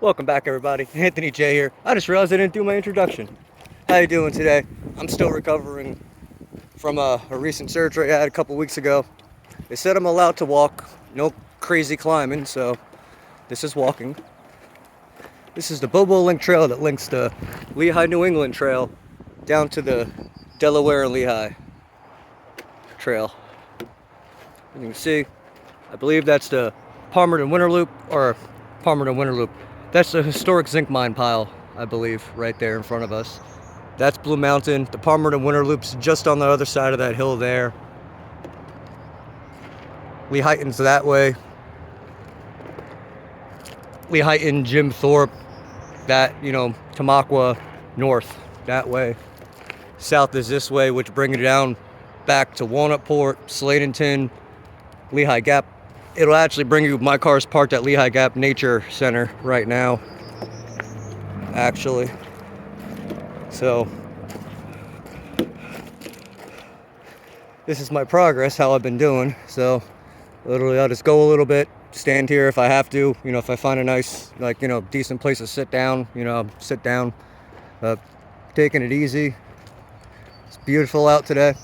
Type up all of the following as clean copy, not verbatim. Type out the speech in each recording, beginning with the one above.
Welcome back, everybody. Anthony J here. I just realized I didn't do my introduction. How you doing today? I'm still recovering from a recent surgery I had a couple weeks ago. They said I'm allowed to walk, no crazy climbing, so this is walking. This is the Bobo Link Trail that links the Lehigh, New England Trail down to the Delaware and Lehigh Trail. You can see, I believe that's the Palmerton Winter Loop, or Palmerton Winter Loop. That's the historic zinc mine pile, I believe, right there in front of us. That's Blue Mountain. The Palmerton Winter Loop's just on the other side of that hill there. Lehighton's that way. Lehighton, Jim Thorpe, that, Tamaqua, north, that way. South is this way, which brings it down back to Walnutport, Sladenton, Lehigh Gap. It'll actually bring you, my car's parked at Lehigh Gap Nature Center right now, actually. So, this is my progress, how I've been doing. So, literally, I'll just go a little bit, stand here if I have to. If I find a nice, decent place to sit down, sit down. Taking it easy. It's beautiful out today.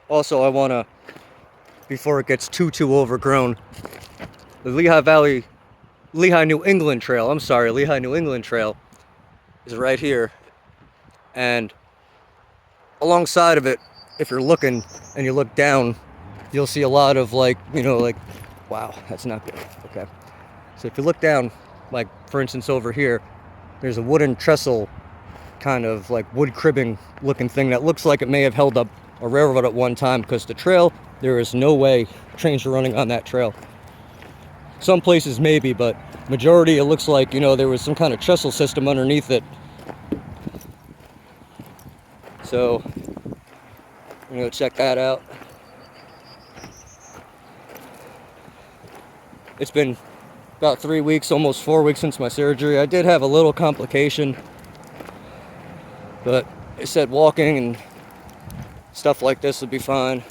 Also, I want to, before it gets too overgrown, the Lehigh New England Trail is right here. And alongside of it, if you're looking and you look down, you'll see a lot of wow, that's not good. Okay. So if you look down, for instance over here, there's a wooden trestle, kind of like wood cribbing looking thing that looks like it may have held up a railroad at one time, because the trail, there is no way trains are running on that trail. Some places maybe, but majority it looks like, there was some kind of trestle system underneath it. So, I'm gonna check that out. It's been about 3 weeks, almost 4 weeks since my surgery. I did have a little complication, but they said walking and stuff like this would be fine.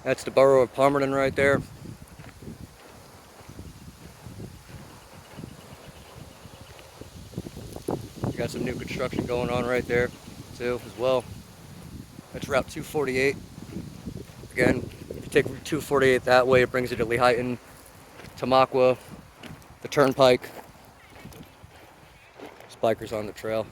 That's the borough of Palmerton right there. You got some new construction going on right there too as well. That's Route 248. Again, if you take Route 248 that way, it brings you to Lehighton, Tamaqua, the Turnpike. There's bikers on the trail.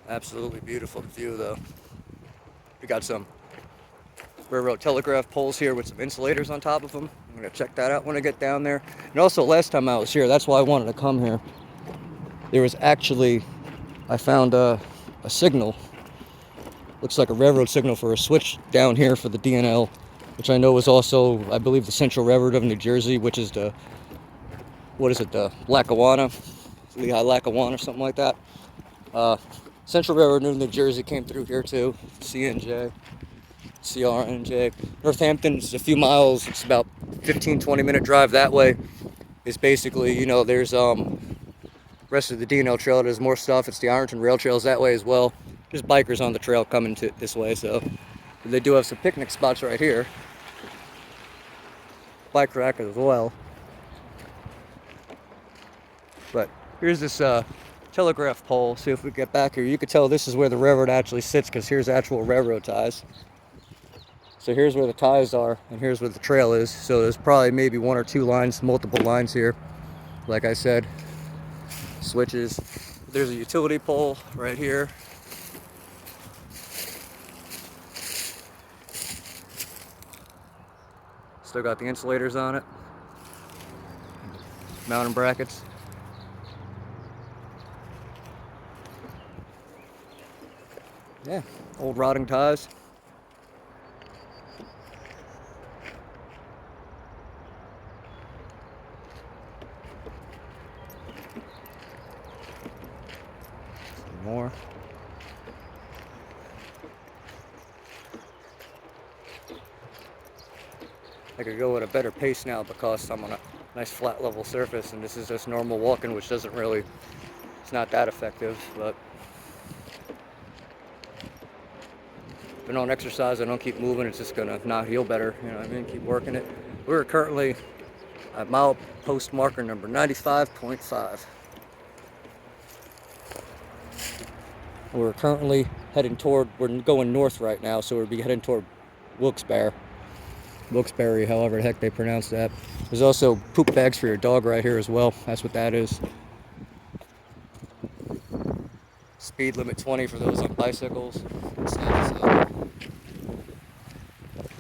Absolutely beautiful view though. We got some railroad telegraph poles here with some insulators on top of them. I'm gonna check that out when I get down there. And also, last time I was here, that's why I wanted to come here. There was actually, I found a signal. Looks like a railroad signal for a switch down here for the DNL, which I know is also, I believe, the Central Railroad of New Jersey, which is the, the Lackawanna, Lehigh Lackawanna or something like that. Central Railroad of New Jersey came through here too. CNJ, CRNJ. Northampton is a few miles. It's about 15-20 minute drive that way. It's basically, there's rest of the DNL trail. There's more stuff. It's the Ironton Rail Trails that way as well. There's bikers on the trail coming to this way, so they do have some picnic spots right here. Bike rack as well. But here's this telegraph pole. See if we get back here. You could tell this is where the railroad actually sits, because here's actual railroad ties. So here's where the ties are, and here's where the trail is. So there's probably maybe one or two lines, multiple lines here. Like I said, switches. There's a utility pole right here. Still got the insulators on it. Mounting brackets. Yeah, old rotting ties. Some more. I could go at a better pace now because I'm on a nice flat level surface, and this is just normal walking, which doesn't really, it's not that effective. But if I don't exercise, I don't keep moving, it's just gonna not heal better, you know what I mean? Keep working it. We're currently at mile post marker number 95.5. We're currently heading toward, we're going north right now, so we'll be heading toward Wilkes-Barre, however the heck they pronounce that. There's also poop bags for your dog right here as well. That's what that is. Speed limit 20 for those on bicycles. So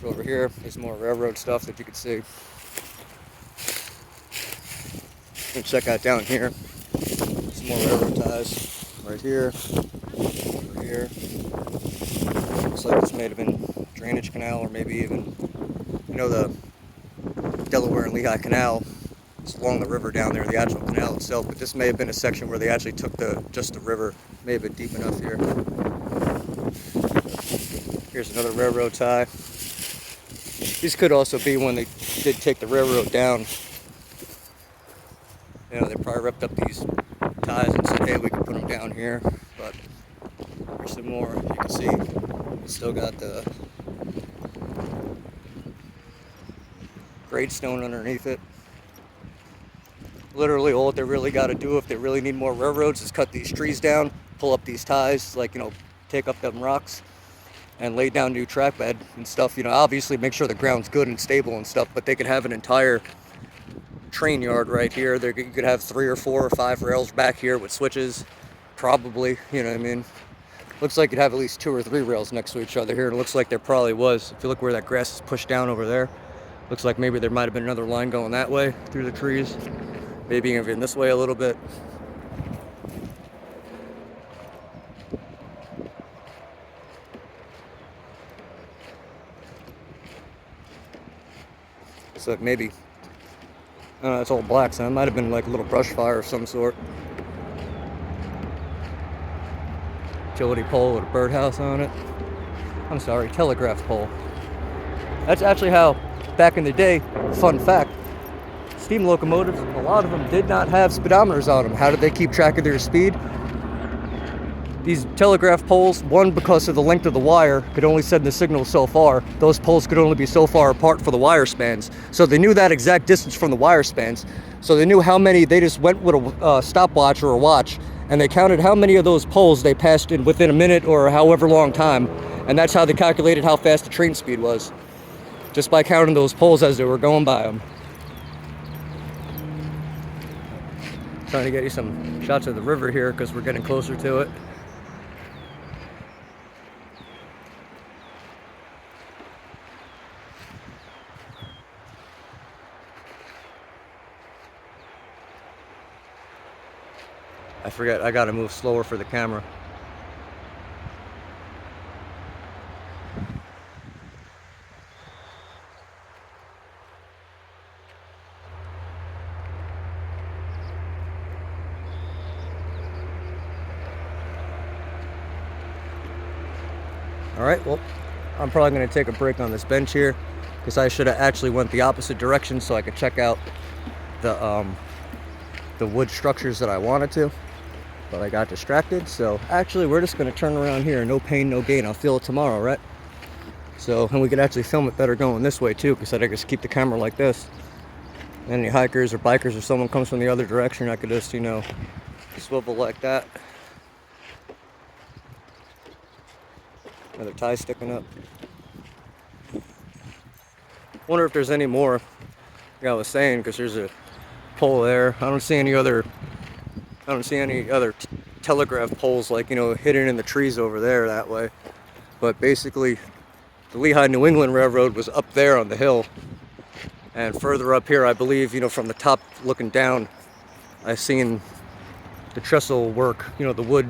over here is more railroad stuff that you can see. And check out down here. Some more railroad ties right here. Over here. Looks like this may have been drainage canal, or maybe even, you know, the Delaware and Lehigh Canal. It's along the river down there, the actual canal itself, but this may have been a section where they actually took just the river. May have been deep enough here. Here's another railroad tie. These could also be when they did take the railroad down. You know, they probably ripped up these ties and said, hey, we can put them down here. But there's some more. You can see it's still got the grade stone underneath it. Literally all they really got to do if they really need more railroads is cut these trees down, pull up these ties, like, you know, take up them rocks and lay down new track bed and stuff. You know, obviously make sure the ground's good and stable and stuff, but they could have an entire train yard right here. You could have 3 or 4 or 5 rails back here with switches, probably, you know what I mean? Looks like you'd have at least 2 or 3 rails next to each other here. It looks like there probably was. If you look where that grass is pushed down over there, looks like maybe there might have been another line going that way through the trees. Maybe even this way a little bit. It's like maybe, it's all black, so it might have been like a little brush fire of some sort. Utility pole with a birdhouse on it. I'm sorry, telegraph pole. That's actually how, back in the day, fun fact, steam locomotives, a lot of them did not have speedometers on them. How did they keep track of their speed? These telegraph poles, one, because of the length of the wire, could only send the signal so far. Those poles could only be so far apart for the wire spans. So they knew that exact distance from the wire spans. So they knew how many, they just went with a stopwatch or a watch, and they counted how many of those poles they passed in within a minute or however long time. And that's how they calculated how fast the train speed was, just by counting those poles as they were going by them. Trying to get you some shots of the river here because we're getting closer to it. I forget, I gotta move slower for the camera. All right, well, I'm probably gonna take a break on this bench here because I should have actually went the opposite direction so I could check out the wood structures that I wanted to, but I got distracted. So actually, we're just gonna turn around here. No pain, no gain. I'll feel it tomorrow, right? So, and we could actually film it better going this way too, because I just keep the camera like this. And any hikers or bikers or someone comes from the other direction, I could just, you know, swivel like that. Another tie sticking up. Wonder if there's any more, like I was saying, because there's a pole there. I don't see any other telegraph poles, like, you know, hidden in the trees over there that way. But basically, the Lehigh New England Railroad was up there on the hill. And further up here, I believe, you know, from the top looking down, I've seen the trestle work, you know, the wood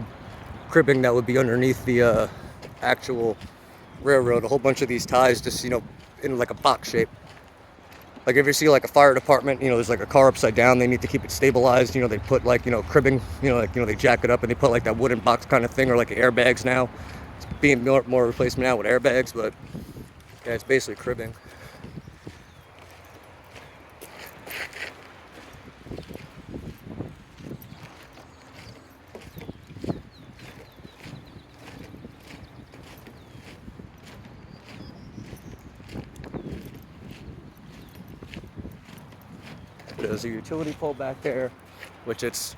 cribbing that would be underneath the actual railroad. A whole bunch of these ties just, you know, in like a box shape. Like if you see like a fire department, you know, there's like a car upside down, they need to keep it stabilized, you know, they put like, you know, cribbing, you know, like, you know, they jack it up and they put like that wooden box kind of thing, or like airbags now. It's being more replacement now with airbags, but yeah, it's basically cribbing. there's a utility pole back there, which it's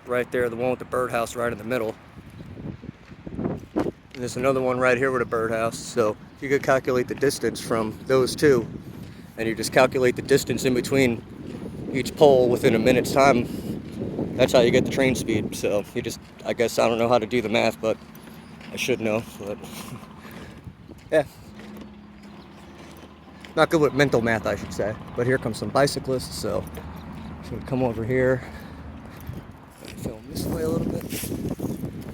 right there, the one with the birdhouse right in the middle. And there's another one right here with a birdhouse. So you could calculate the distance from those two, and you just calculate the distance in between each pole within a minute's time. That's how you get the train speed. So you just, I guess, I don't know how to do the math, but I should know. But yeah, not good with mental math, I should say. But here comes some bicyclists, so should come over here. Film this way a little bit.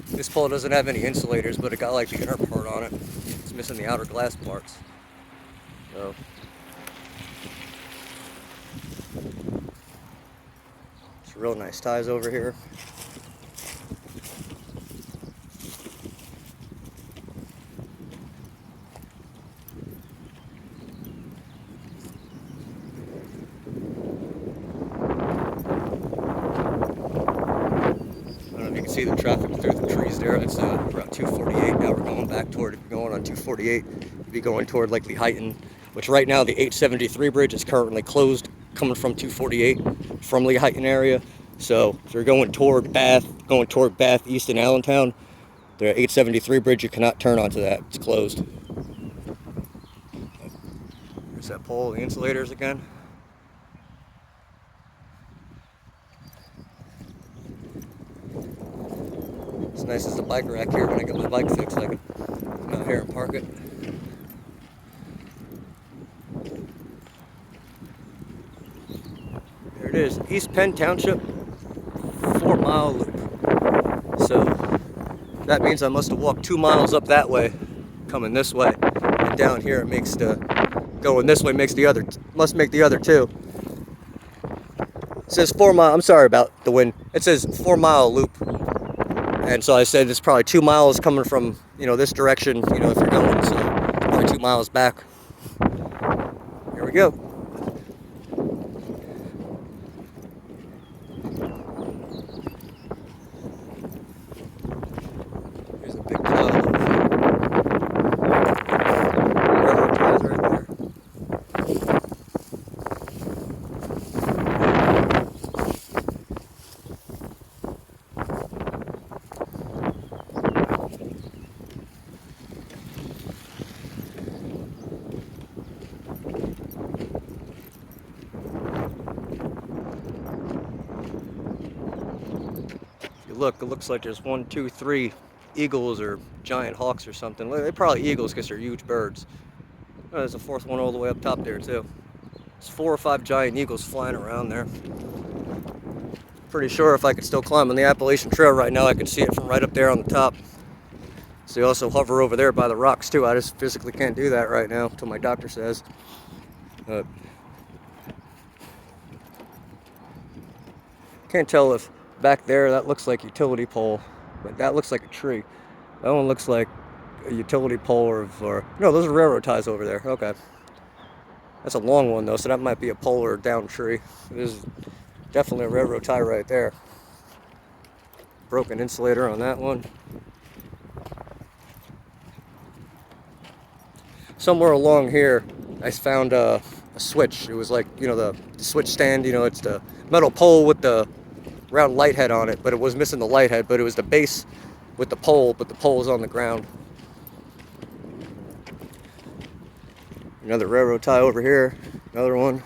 This pole doesn't have any insulators, but it got like the inner part on it. It's missing the outer glass parts. So it's real nice ties over here. You can see the traffic through the trees there. It's around 248. Now we're going back toward, if you're going on 248, you'd be going toward like Lehighton, which right now the 873 bridge is currently closed coming from 248 from Lehighton area. So if you're going toward Bath, East and Allentown, the 873 bridge, you cannot turn onto that. It's closed. There's that pole, the insulators again. It's nice as a bike rack here. When I get my bike fixed, I can come out here and park it. There it is, East Penn Township, 4-mile loop. So that means I must have walked 2 miles up that way, coming this way, and down here it makes going this way makes must make the other 2. It says 4 mile. I'm sorry about the wind. It says 4-mile loop. And so I said it's probably 2 miles coming from, this direction, if you're going, so probably 2 miles back. Here we go. There's a big pile of railroad ties right there. Look, it looks like there's 1, 2, 3 eagles or giant hawks or something. They're probably eagles because they're huge birds. Oh, there's a 4th one all the way up top there too. There's 4 or 5 giant eagles flying around there. Pretty sure if I could still climb on the Appalachian Trail right now, I could see it from right up there on the top. So they also hover over there by the rocks too. I just physically can't do that right now until my doctor says. Can't tell if back there that looks like utility pole, but that looks like a tree. That one looks like a utility pole or no, those are railroad ties over there. Okay, that's a long one though, so that might be a pole or a down tree. There's definitely a railroad tie right there. Broken insulator on that one. Somewhere along here I found a switch. It was like, the switch stand, it's the metal pole with the round light head on it, but it was missing the light head, but it was the base with the pole, but the pole is on the ground. Another railroad tie over here, another one.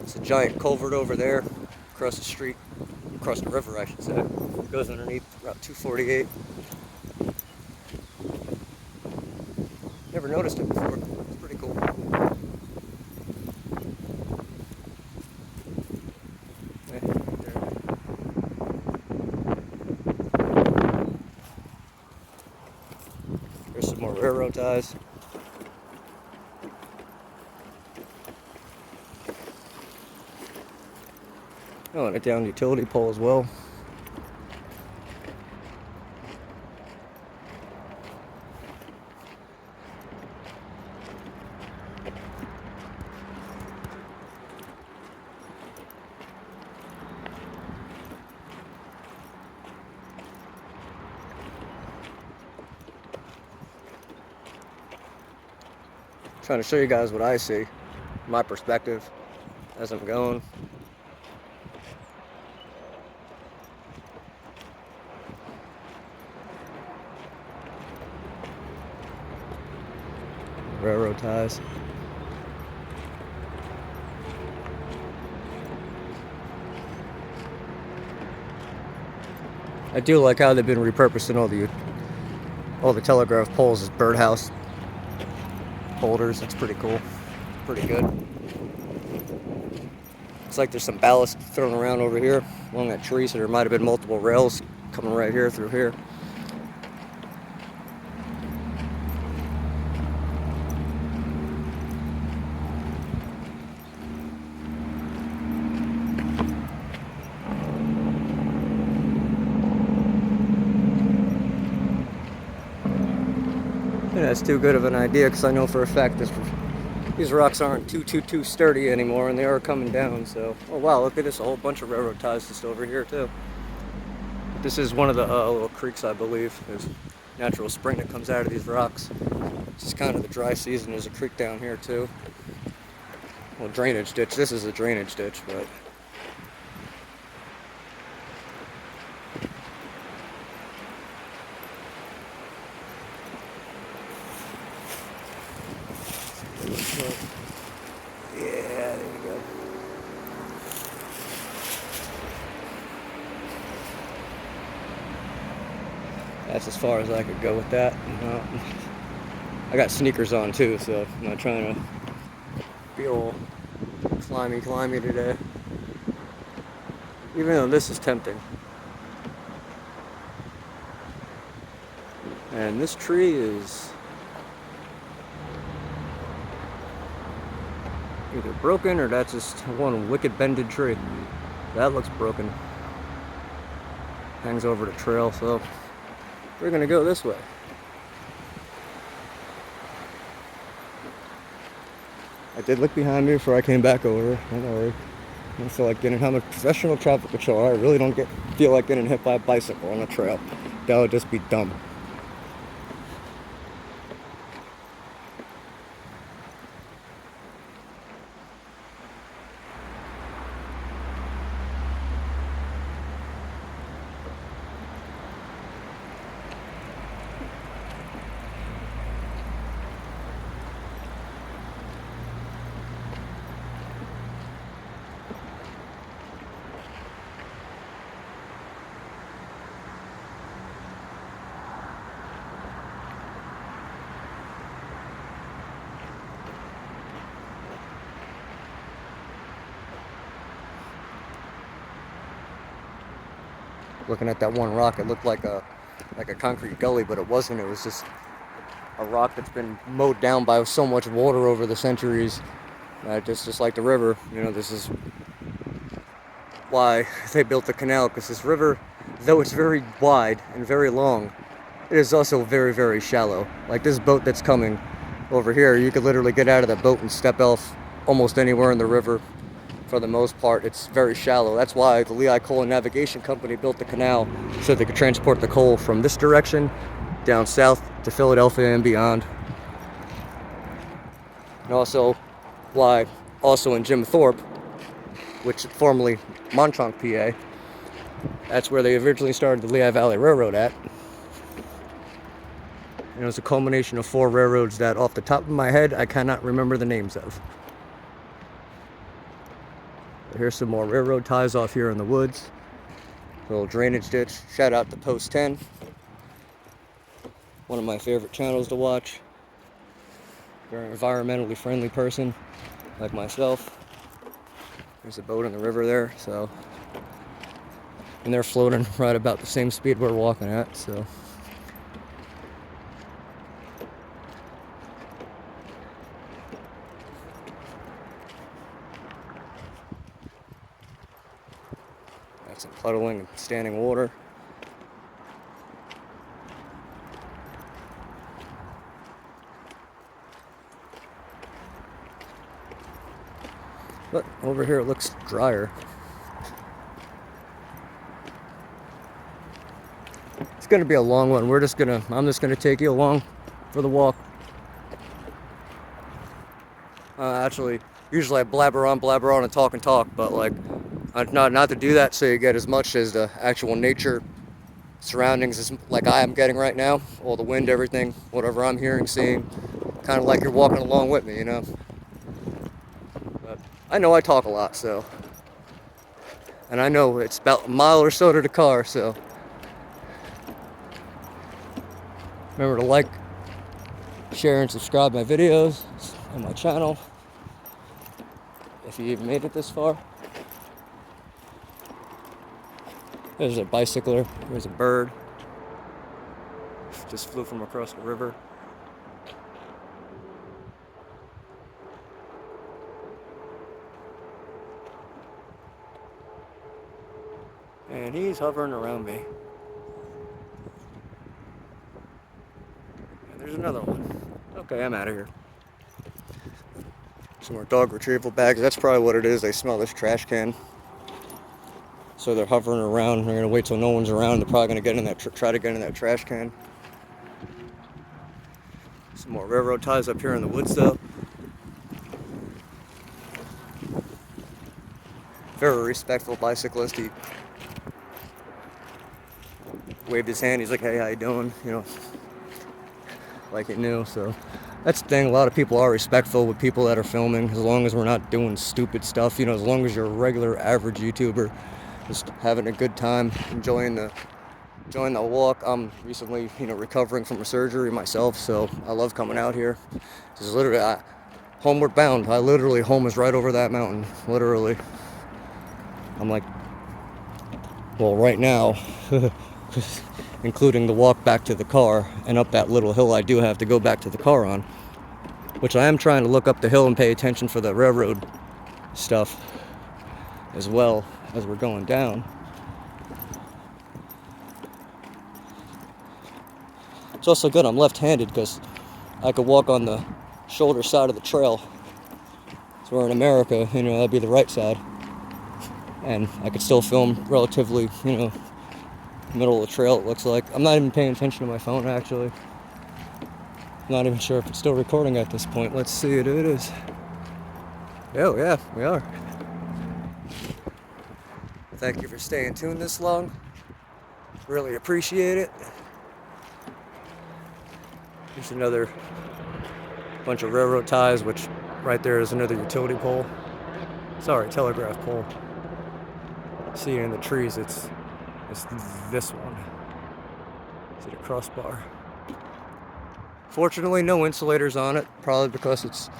It's a giant culvert over there, across the street, across the river, I should say. It goes underneath Route 248. Never noticed it before. It's pretty cool. Right there. There's some more railroad ties. Oh, and a down utility pole as well. Trying to show you guys what I see, my perspective as I'm going. Railroad ties. I do like how they've been repurposing all the telegraph poles as birdhouse holders. That's pretty cool. Pretty good. It's like there's some ballast thrown around over here along that tree, so there might have been multiple rails coming right here through here. Yeah, that's too good of an idea because I know for a fact these rocks aren't too sturdy anymore, and they are coming down. So, oh wow, look at this, a whole bunch of railroad ties just over here too. This is one of the little creeks, I believe. There's natural spring that comes out of these rocks. This is kind of the dry season. There's a creek down here too. Well, drainage ditch. This is a drainage ditch, but yeah, there you go. That's as far as I could go with that. I got sneakers on too, so I'm not trying to be all climby today. Even though this is tempting. And this tree is either broken or that's just one wicked bended tree. That looks broken. Hangs over the trail, so we're gonna go this way. I did look behind me before I came back over. Don't worry. I don't feel like getting. I'm a professional traffic controller. I really don't feel like getting hit by a bicycle on a trail. That would just be dumb. Looking at that one rock, it looked like a concrete gully, but it wasn't. It was just a rock that's been mowed down by so much water over the centuries. Just like the river, this is why they built the canal, because this river, though it's very wide and very long, it is also very shallow. Like this boat that's coming over here, you could literally get out of the boat and step off almost anywhere in the river. For the most part, it's very shallow. That's why the Lehigh Coal and Navigation Company built the canal, so they could transport the coal from this direction down south to Philadelphia and beyond. And also why, also in Jim Thorpe, which formerly Montauk, PA, that's where they originally started the Lehigh Valley Railroad at. And it was a culmination of 4 railroads that, off the top of my head, I cannot remember the names of. Here's some more railroad ties off here in the woods. Little drainage ditch. Shout out to Post 10. One of my favorite channels to watch. Very environmentally friendly person, like myself. There's a boat in the river there, so. And they're floating right about the same speed we're walking at, so. Some puddling and standing water. But over here it looks drier. It's gonna be a long one. I'm just gonna take you along for the walk. Actually, usually I blabber on and talk, but like, not to do that so you get as much as the actual nature surroundings as like I am getting right now. All the wind, everything, whatever I'm hearing, seeing, kind of like you're walking along with me, you know. But I know I talk a lot, so, and I know it's about a mile or so to the car, so remember to like, share, and subscribe my videos on my channel if you even made it this far. There's a bicycler, there's a bird, just flew from across the river. And he's hovering around me. And there's another one. Okay, I'm out of here. Some more dog retrieval bags. That's probably what it is. They smell this trash can. So they're hovering around. They're gonna wait till no one's around. They're probably gonna get in that, try to get in that trash can. Some more railroad ties up here in the woods, though. Very respectful bicyclist. He waved his hand. He's like, "Hey, how you doing?" You know, like he knew. So that's the thing. A lot of people are respectful with people that are filming, as long as we're not doing stupid stuff. You know, as long as you're a regular, average YouTuber, just having a good time, enjoying the walk. I'm recently, recovering from a surgery myself, so I love coming out here. This is literally homeward bound. Home is right over that mountain. Literally, I'm like, well, right now, including the walk back to the car and up that little hill I do have to go back to the car on, which I am trying to look up the hill and pay attention for the railroad stuff as well as we're going down. It's also good I'm left-handed because I could walk on the shoulder side of the trail. So we're in America, that'd be the right side. And I could still film relatively, middle of the trail, it looks like. I'm not even paying attention to my phone, actually. I'm not even sure if it's still recording at this point. Let's see, it is. Oh, yeah, we are. Thank you for staying tuned this long. Really appreciate it. There's another bunch of railroad ties, which right there is another utility pole. Sorry, telegraph pole. See it in the trees, it's this one. See the crossbar. Fortunately, no insulators on it, probably because it's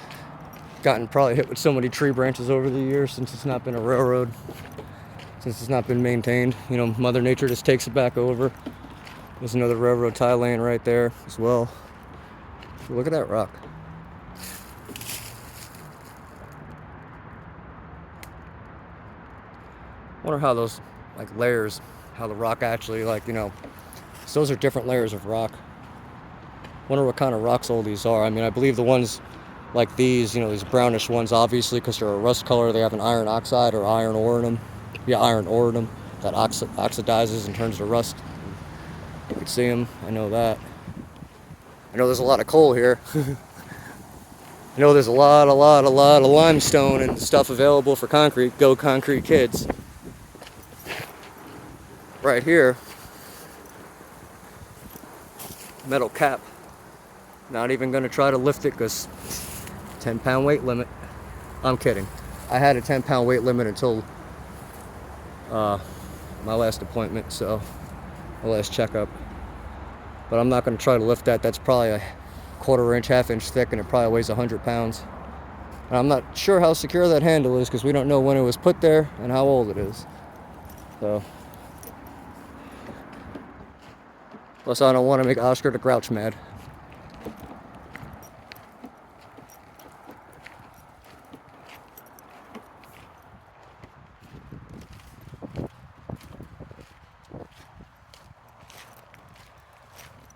gotten probably hit with so many tree branches over the years since it's not been a railroad, since it's not been maintained. Mother Nature just takes it back over. There's another railroad tie laying right there as well. Look at that rock. Wonder how those layers, how the rock actually so those are different layers of rock. Wonder what kind of rocks all these are. I mean, I believe the ones like these, these brownish ones, obviously because they're a rust color, they have an iron oxide or iron ore in them. Yeah, iron ore in them that oxidizes and turns to rust. You can see them. I know that. I know there's a lot of coal here. I know there's a lot of limestone and stuff available for concrete. Go concrete kids. Right here, metal cap. Not even gonna try to lift it because 10-pound weight limit. I'm kidding. I had a 10-pound weight limit until my last appointment, so my last checkup. But I'm not gonna try to lift that. That's probably a quarter-inch, half-inch thick, and it probably weighs 100 pounds. And I'm not sure how secure that handle is because we don't know when it was put there and how old it is. So. Plus, I don't want to make Oscar the Grouch mad.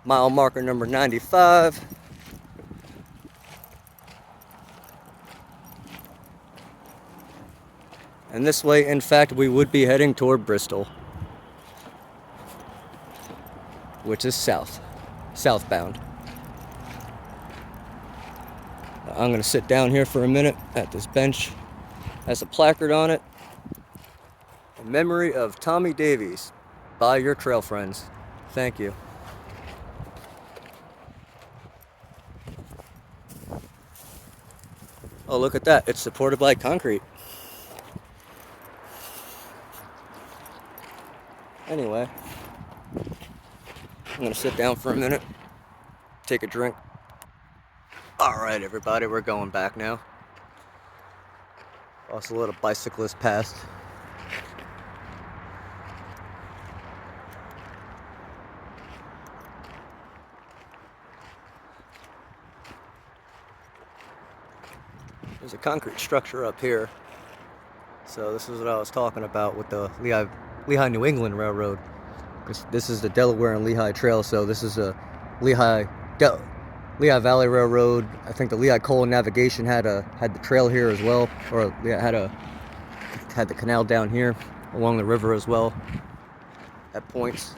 Mile marker number 95. And this way, in fact, we would be heading toward Bristol, which is southbound. I'm going to sit down here for a minute at this bench. Has a placard on it. In memory of Tommy Davies. Buy your trail friends. Thank you. Oh, look at that. It's supported by concrete. Anyway, I'm going to sit down for a minute, take a drink. Alright, everybody, we're going back now. Also, let a bicyclist past. There's a concrete structure up here. So this is what I was talking about with the Lehigh New England Railroad. Because this is the Delaware and Lehigh Trail, so this is a Lehigh Valley Railroad. I think the Lehigh Coal and Navigation had the trail here as well, or had the canal down here along the river as well at points.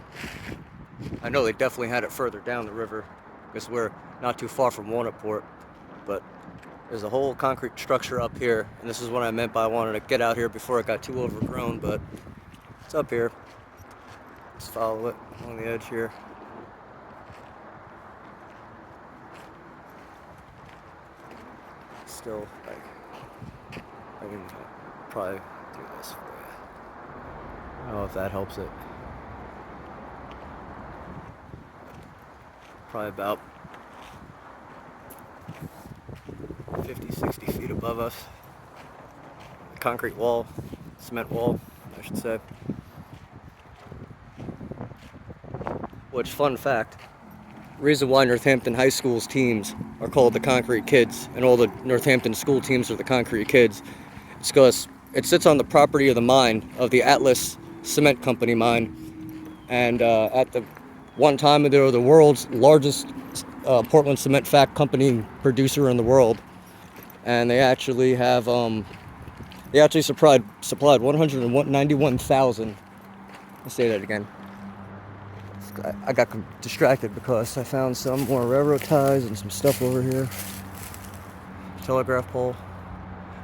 I know they definitely had it further down the river because we're not too far from Wanaport, but there's a whole concrete structure up here, and this is what I meant by wanting to get out here before it got too overgrown, but it's up here. Let's follow it along the edge here. Still, like, I can probably do this for you. I don't know if that helps it. Probably about 50, 60 feet above us. A concrete wall, cement wall, I should say. Which, fun fact, reason why Northampton High School's teams are called the Concrete Kids and all the Northampton school teams are the Concrete Kids, it's because it sits on the property of the mine, of the Atlas Cement Company mine, and at the one time they were the world's largest Portland cement fact company producer in the world, and they actually have supplied 191,000. Let's say that again. I got distracted because I found some more railroad ties and some stuff over here. Telegraph pole.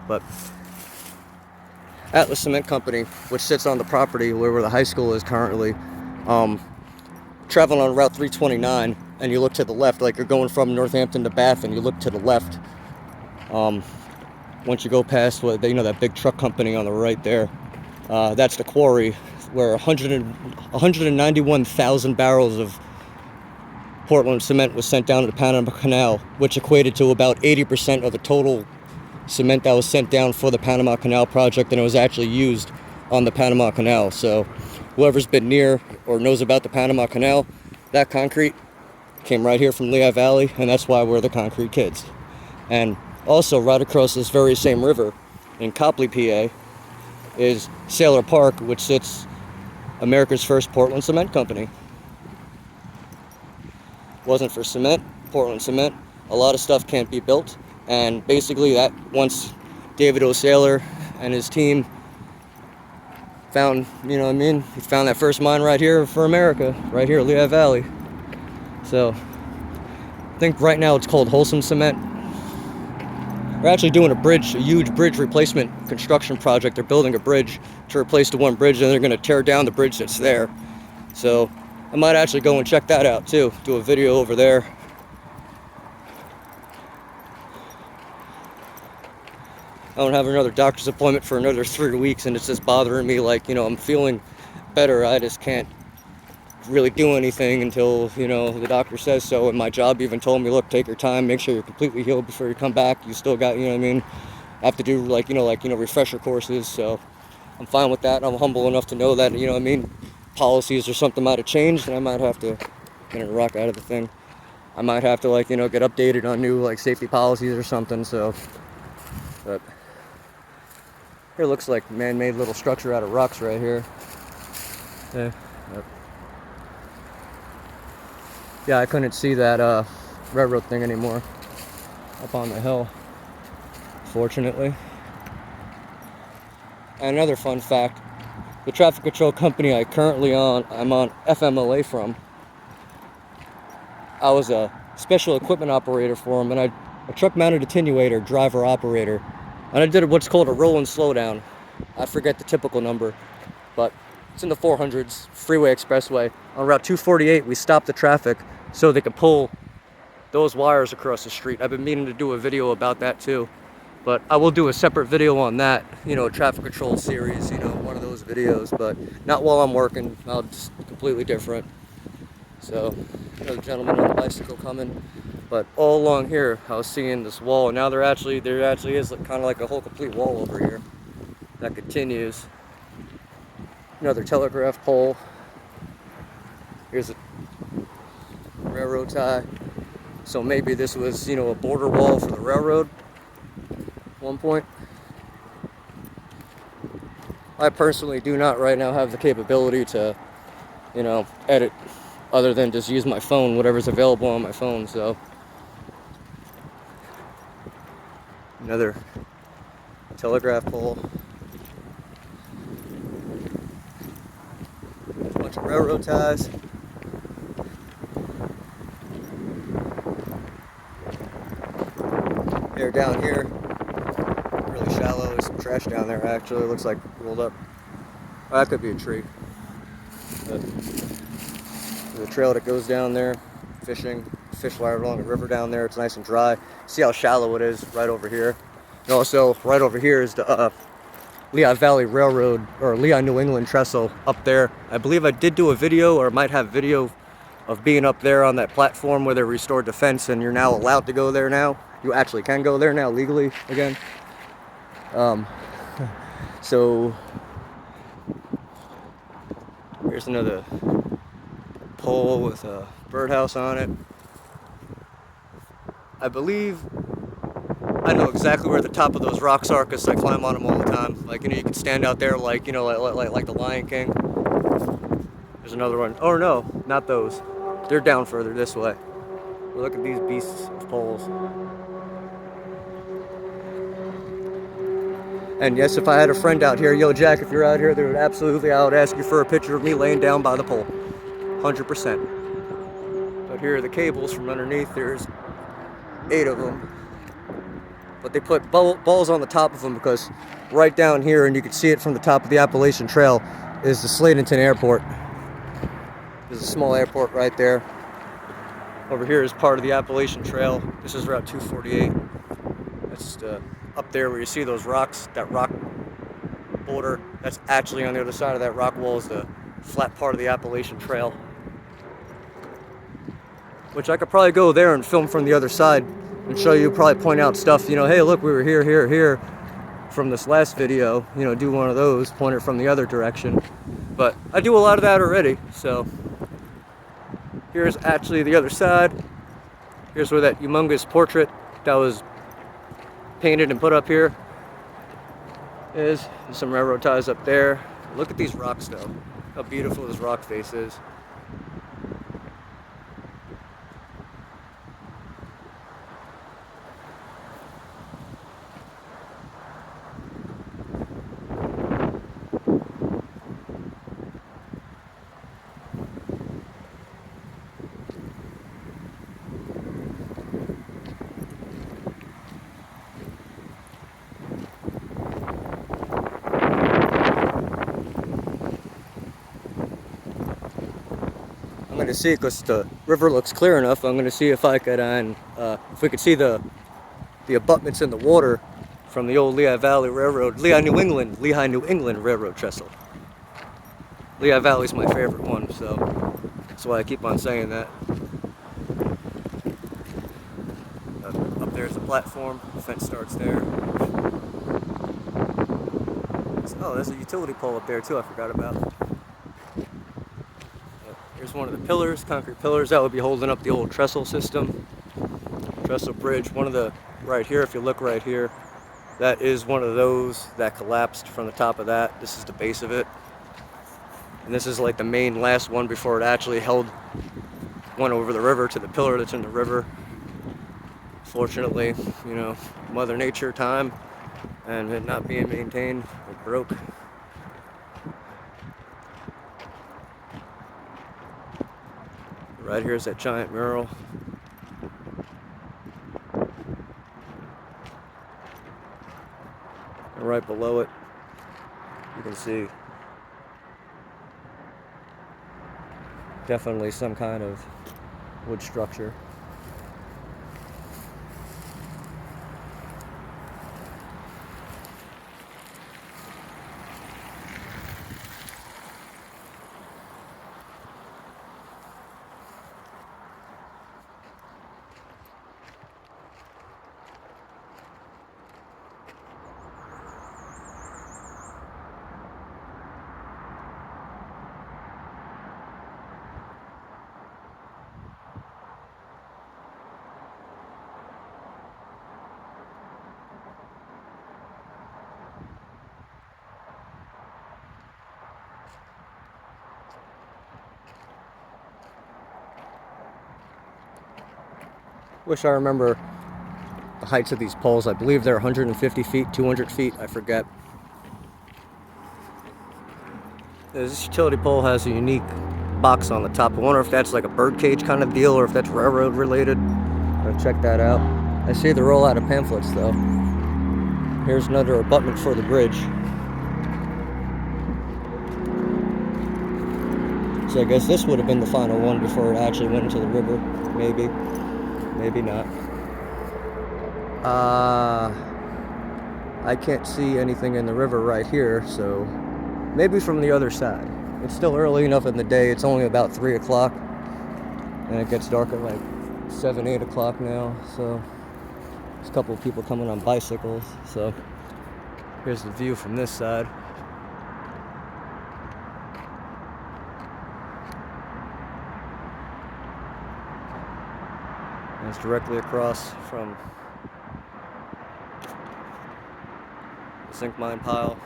But Atlas Cement Company, which sits on the property where the high school is currently, traveling on Route 329, and you look to the left, like you're going from Northampton to Bath, and you look to the left. Once you go past that big truck company on the right there, that's the quarry where 191,000 barrels of Portland cement was sent down to the Panama Canal, which equated to about 80% of the total cement that was sent down for the Panama Canal project, and it was actually used on the Panama Canal. So whoever's been near or knows about the Panama Canal, that concrete came right here from Lehigh Valley, and that's why we're the Concrete Kids. And also right across this very same river in Copley, PA, is Sailor Park, which sits America's first Portland Cement Company. Wasn't for cement, Portland Cement, a lot of stuff can't be built, and basically that once David O. Sailor and his team found, he found that first mine right here for America, right here, Lehigh Valley. So I think right now it's called Wholesome Cement. We're actually doing a huge bridge replacement construction project. They're building a bridge to replace the one bridge, and they're going to tear down the bridge that's there. So I might actually go and check that out too, do a video over there. I don't have another doctor's appointment for another 3 weeks, and it's just bothering me. Like, I'm feeling better. I just can't really do anything until, the doctor says so. And my job even told me, look, take your time, make sure you're completely healed before you come back. You still got, have to do refresher courses. So I'm fine with that. I'm humble enough to know that, policies or something might have changed, and I might have to get a rock out of the thing. I might have to get updated on new safety policies or something. So, but here looks like man-made little structure out of rocks right here. Yeah. Yep. Yeah, I couldn't see that railroad thing anymore up on the hill, fortunately. And another fun fact, the traffic control company I'm on FMLA from, I was a special equipment operator for them, and a truck mounted attenuator, driver operator. And I did what's called a roll and slow down. I forget the typical number, but it's in the 400s, freeway expressway. On Route 248, we stopped the traffic so they could pull those wires across the street. I've been meaning to do a video about that too, but I will do a separate video on that, you know, a traffic control series, you know, one of those videos, but not while I'm working. I'll just completely different. So, another gentleman on a bicycle coming. But all along here, I was seeing this wall, and now there actually is kind of like a whole complete wall over here that continues. Another telegraph pole. Here's a railroad tie. So maybe this was, you know, a border wall for the railroad at one point. I personally do not right now have the capability to, you know, edit other than just use my phone, whatever's available on my phone. So another telegraph pole. A bunch of railroad ties. Here, down here, really shallow. There's some trash down there actually. It looks like rolled up. Oh, that could be a tree. But there's a trail that goes down there, fishing, fish wire along the river down there. It's nice and dry. See how shallow it is right over here. And also, right over here is the Lehigh Valley Railroad, or Lehigh New England trestle up there. I believe I did do a video, or might have video, of being up there on that platform where they restored the fence, and you're now allowed to go there now. You actually can go there now legally again. So here's another pole with a birdhouse on it. I believe I know exactly where the top of those rocks are because I climb on them all the time. Like, you know, you can stand out there like, you know, like the Lion King. There's another one. Oh no, not those. They're down further this way. Look at these beasts of poles. And yes, if I had a friend out here, yo Jack, if you're out here, I would ask you for a picture of me laying down by the pole. 100%. But here are the cables from underneath. There's 8 of them. But they put balls on the top of them because right down here, and you can see it from the top of the Appalachian Trail, is the Sladenton Airport. There's a small airport right there. Over here is part of the Appalachian Trail. This is Route 248. That's up there where you see those rocks, that rock boulder. That's actually on the other side of that rock wall is the flat part of the Appalachian Trail. Which I could probably go there and film from the other side and show you, probably point out stuff, you know, hey look, we were here from this last video, you know, do one of those, point it from the other direction. But I do a lot of that already, so here's actually the other side. Here's where that humongous portrait that was painted and put up here is. There's some railroad ties up there. Look at these rocks though, how beautiful this rock face is. I'm going to see, because the river looks clear enough, I'm going to see if I could, if we could see the abutments in the water from the old Lehigh Valley Railroad, Lehigh New England Railroad trestle. Lehigh Valley's my favorite one, so that's why I keep on saying that. Up there's the platform, the fence starts there. Oh, there's a utility pole up there too, I forgot about. Here's one of the pillars, concrete pillars that would be holding up the old trestle system. Trestle bridge, one of the, right here, if you look right here, that is one of those that collapsed from the top of that. This is the base of it. And this is like the main last one before it actually went over the river to the pillar that's in the river. Fortunately, you know, Mother Nature time and it not being maintained, it broke. Right here's that giant mural. And right below it, you can see definitely some kind of wood structure. Wish I remember the heights of these poles. I believe they're 150 feet, 200 feet, I forget. This utility pole has a unique box on the top. I wonder if that's like a birdcage kind of deal or if that's railroad related. I'll check that out. I see the roll out of pamphlets though. Here's another abutment for the bridge. So I guess this would have been the final one before it actually went into the river. Maybe. Maybe not. I can't see anything in the river right here, so maybe from the other side. It's still early enough in the day. It's only about 3 o'clock, and it gets dark at like 7, 8 o'clock now. So there's a couple of people coming on bicycles. So here's the view from this side. And it's directly across from the zinc mine pile.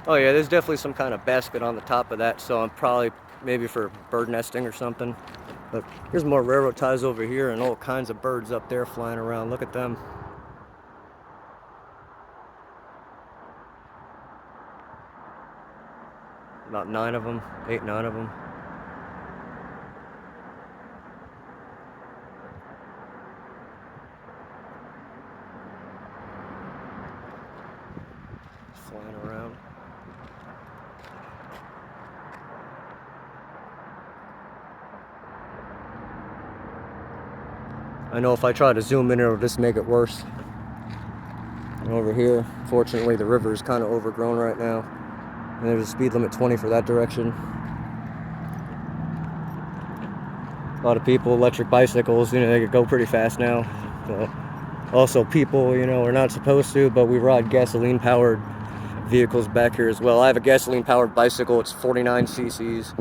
Oh yeah, there's definitely some kind of basket on the top of that, so I'm probably maybe for bird nesting or something. But here's more railroad ties over here and all kinds of birds up there flying around. Look at them. About 9 of them, 8, 9 of them. Flying around. I know if I try to zoom in, it'll just make it worse. And over here, fortunately, the river is kind of overgrown right now. And there's a speed limit 20 for that direction. A lot of people, electric bicycles, they could go pretty fast now. So, also, people, are not supposed to, but we ride gasoline-powered vehicles back here as well. I have a gasoline-powered bicycle. It's 49 cc's.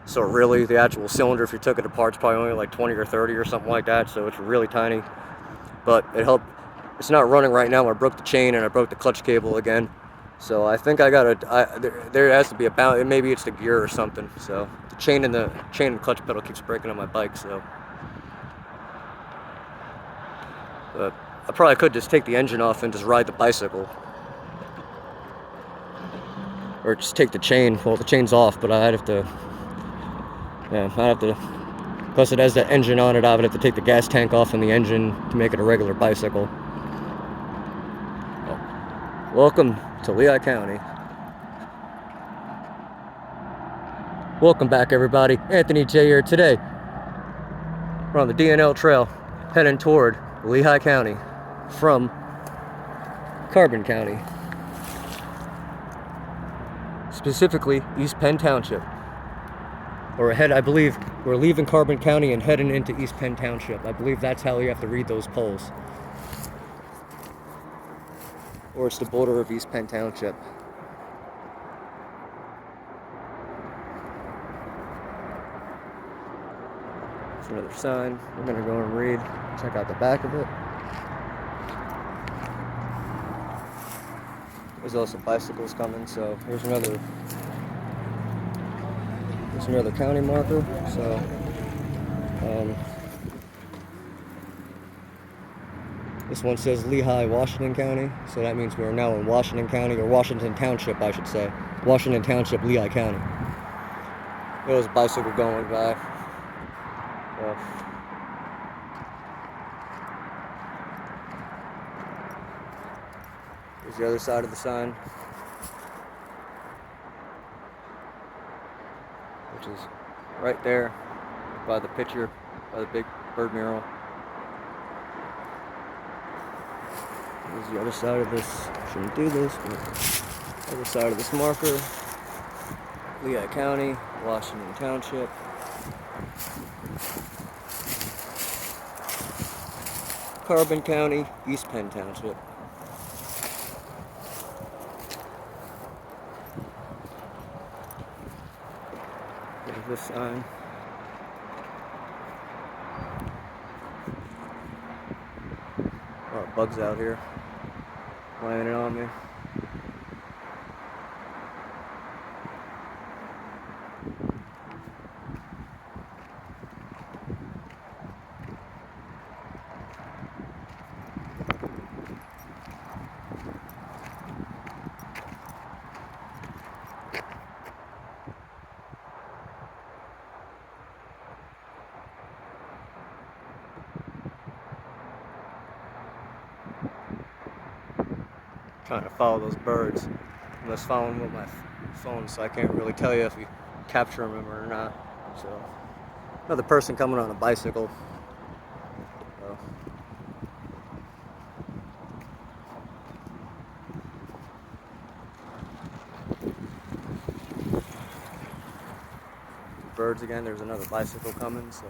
So really, the actual cylinder, if you took it apart, it's probably only like 20 or 30 or something like that. So it's really tiny. But it helped. It's not running right now. I broke the chain and I broke the clutch cable again. So I think I got there has to be a balance. Maybe it's the gear or something. So the chain and clutch pedal keeps breaking on my bike. So, but I probably could just take the engine off and just ride the bicycle, or just take the chain. Well, the chain's off, but I'd have to. Yeah, I'd have to. Plus, it has that engine on it. I would have to take the gas tank off in the engine to make it a regular bicycle. Oh. Welcome to Lehigh County. Welcome back, everybody. Anthony J here. Today, we're on the DNL Trail, heading toward Lehigh County from Carbon County, specifically East Penn Township. Or ahead, I believe we're leaving Carbon County and heading into East Penn Township. I believe that's how you have to read those poles. Or it's the border of East Penn Township. There's another sign. We're gonna go and read. Check out the back of it. There's also bicycles coming, so here's another county marker. So this one says Lehigh, Washington County, so that means we're now in Washington County, or Washington Township, I should say. Washington Township, Lehigh County. There was a bicycle going by. So. Here's the other side of the sign, which is right there by the picture, by the big bird mural. Here's the other side of this. Shouldn't do this, but other side of this marker. Lehigh County, Washington Township. Carbon County, East Penn Township. There's this sign. A lot of bugs out here landing on me. Trying to follow those birds. I'm just following with my phone, so I can't really tell you if you capture them or not. So, another person coming on a bicycle. So. Birds again. There's another bicycle coming. So.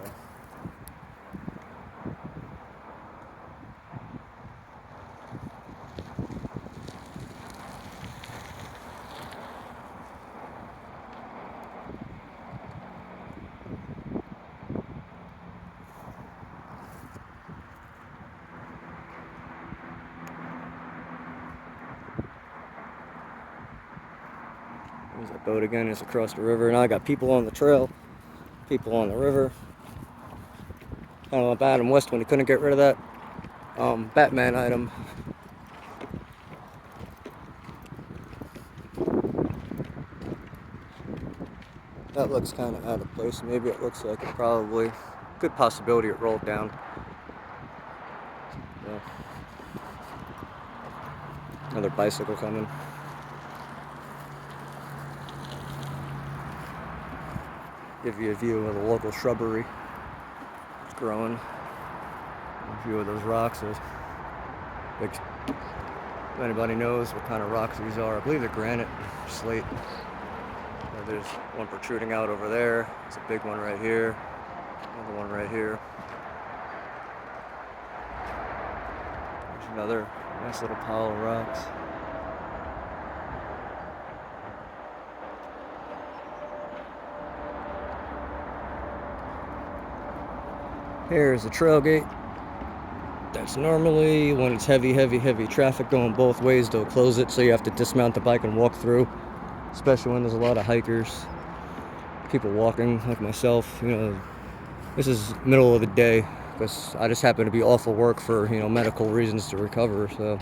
There's that boat again. It's across the river. Now I got people on the trail, people on the river. Kind of like Adam West when he couldn't get rid of that Batman item. That looks kind of out of place. Maybe it looks like it probably. Good possibility it rolled down. Yeah. Another bicycle coming. Give you a view of the local shrubbery. It's growing. A view of those rocks. Those big, if anybody knows what kind of rocks these are, I believe they're granite, slate. There's one protruding out over there. There's a big one right here. Another one right here. There's another nice little pile of rocks. Here's the trail gate. That's normally when it's heavy traffic going both ways, they'll close it, so you have to dismount the bike and walk through, especially when there's a lot of hikers, people walking like myself. You know, this is middle of the day because I just happen to be off of work for, you know, medical reasons to recover, so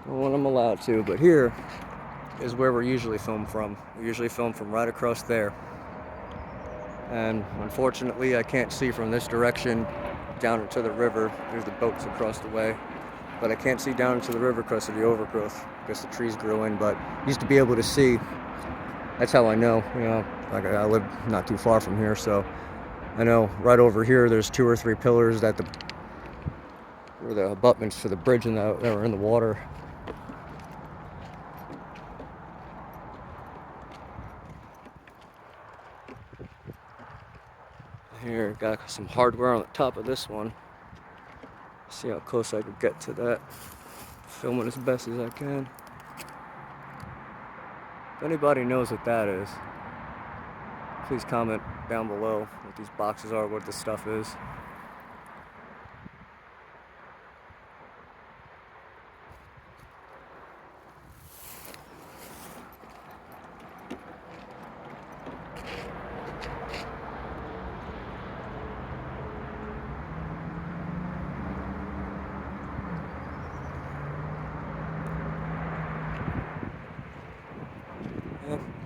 when I'm allowed to. But here is where we're usually filmed from. We usually film from right across there. And unfortunately, I can't see from this direction down into the river. There's the boats across the way. But I can't see down into the river because of the overgrowth, because the trees grew in. But used to be able to see. That's how I know, you know, like I live not too far from here, so I know right over here there's 2 or 3 pillars that were the abutments for the bridge and that were in the water. Here, got some hardware on the top of this one. See how close I could get to that. Film it as best as I can. If anybody knows what that is, please comment down below what these boxes are, what this stuff is.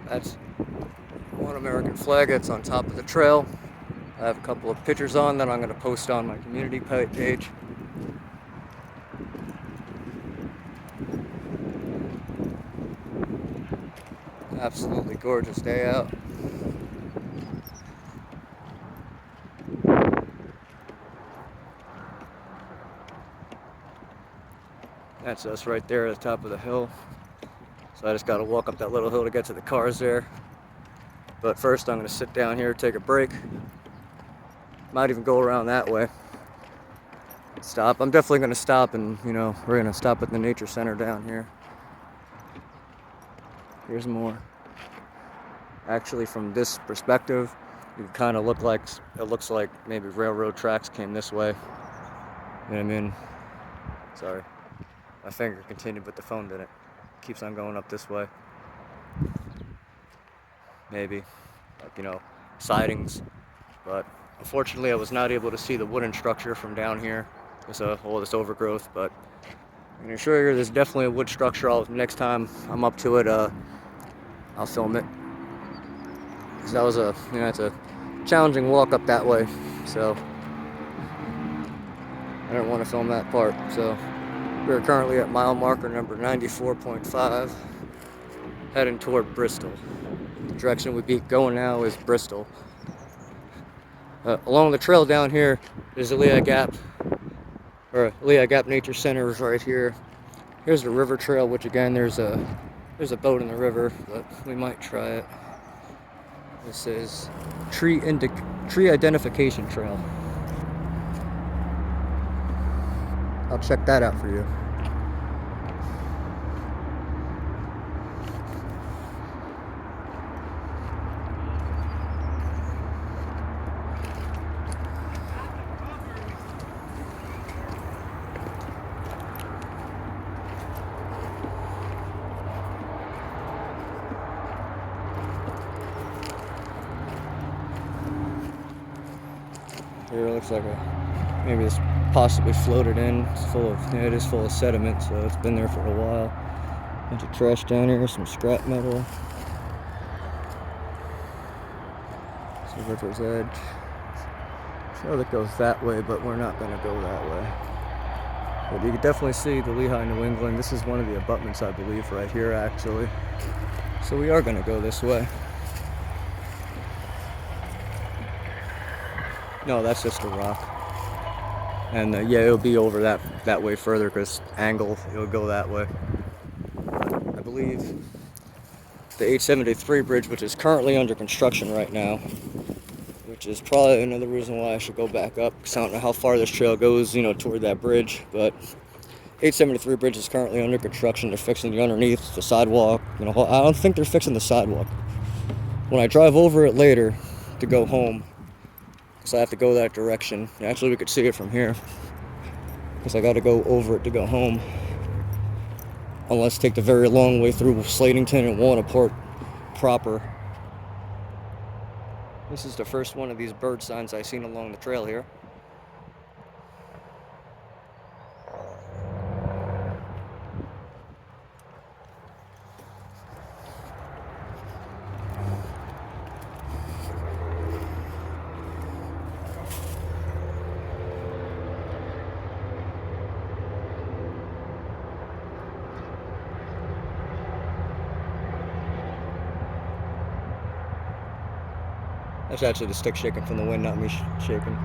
That's one American flag that's on top of the trail. I have a couple of pictures on that I'm going to post on my community page. Absolutely gorgeous day out. That's us right there at the top of the hill. So I just got to walk up that little hill to get to the cars there. But first I'm going to sit down here, take a break. Might even go around that way. Stop. I'm definitely going to stop, and we're going to stop at the nature center down here. Here's more. Actually, from this perspective, it kind of looks like maybe railroad tracks came this way. You know what I mean? Sorry. My finger continued, but the phone didn't. Keeps on going up this way. Maybe, like, sidings. But unfortunately, I was not able to see the wooden structure from down here. There's all this overgrowth, but I can assure you there's definitely a wood structure. Next time I'm up to it, I'll film it. So that was it's a challenging walk up that way, so I didn't want to film that part. So we're currently at mile marker number 94.5, heading toward Bristol. The direction we'd be going now is Bristol. Along the trail down here is the Lehigh Gap Nature Center is right here. Here's the river trail, which again there's a boat in the river, but we might try it. This is tree identification trail. I'll check that out for you. Here it looks like maybe it's possibly floated in. It is full of sediment, so it's been there for a while. Bunch of trash down here, some scrap metal. It's the river's edge. Trail that goes that way, but we're not going to go that way. But you can definitely see the Lehigh, New England. This is one of the abutments, I believe, right here, actually. So we are going to go this way. No, that's just a rock. And yeah, it'll be over that way further because angle, it'll go that way. But I believe the 873 bridge, which is currently under construction right now, which is probably another reason why I should go back up, because I don't know how far this trail goes, toward that bridge. But 873 bridge is currently under construction. They're fixing the underneath, the sidewalk. I don't think they're fixing the sidewalk. When I drive over it later to go home, because I have to go that direction. Actually, we could see it from here, because I got to go over it to go home. Unless take the very long way through Slatington and Walnut proper. This is the first one of these bird signs I've seen along the trail here. That's actually the stick shaking from the wind, not me shaking.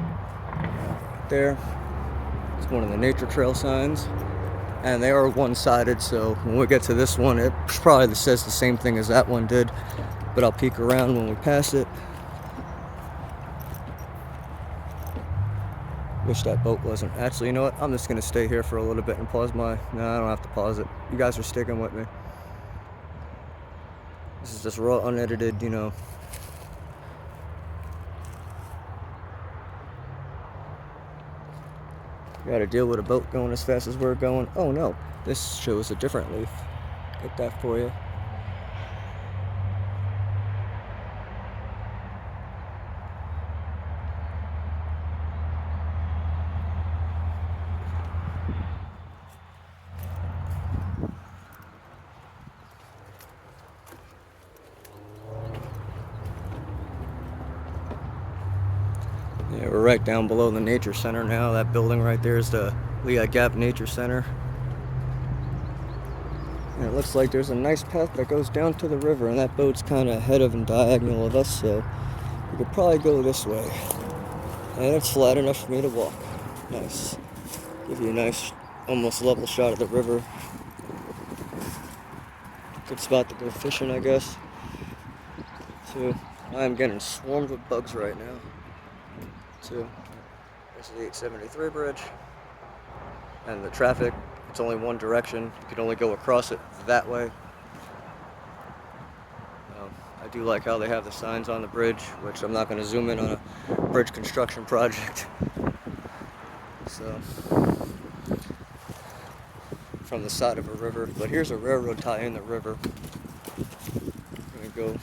There. It's one of the nature trail signs. And they are one-sided, so when we get to this one, it probably says the same thing as that one did. But I'll peek around when we pass it. Wish that boat wasn't. Actually, you know what? I'm just going to stay here for a little bit and pause my... No, I don't have to pause it. You guys are sticking with me. This is just raw, unedited, Got to deal with a boat going as fast as we're going. Oh no, this shows a different leaf. Get that for you. right down below the nature center now. That building right there is the Lehigh Gap Nature Center. And it looks like there's a nice path that goes down to the river, and that boat's kind of ahead of and diagonal of us, so we could probably go this way. And it's flat enough for me to walk. Nice. Give you a nice, almost level shot of the river. Good spot to go fishing, I guess. So, I am getting swarmed with bugs right now. So, this is the 873 bridge. And the traffic, it's only one direction. You can only go across it that way. I do like how they have the signs on the bridge, which I'm not going to zoom in on a bridge construction project. So, from the side of a river. But here's a railroad tie in the river. I'm going to go.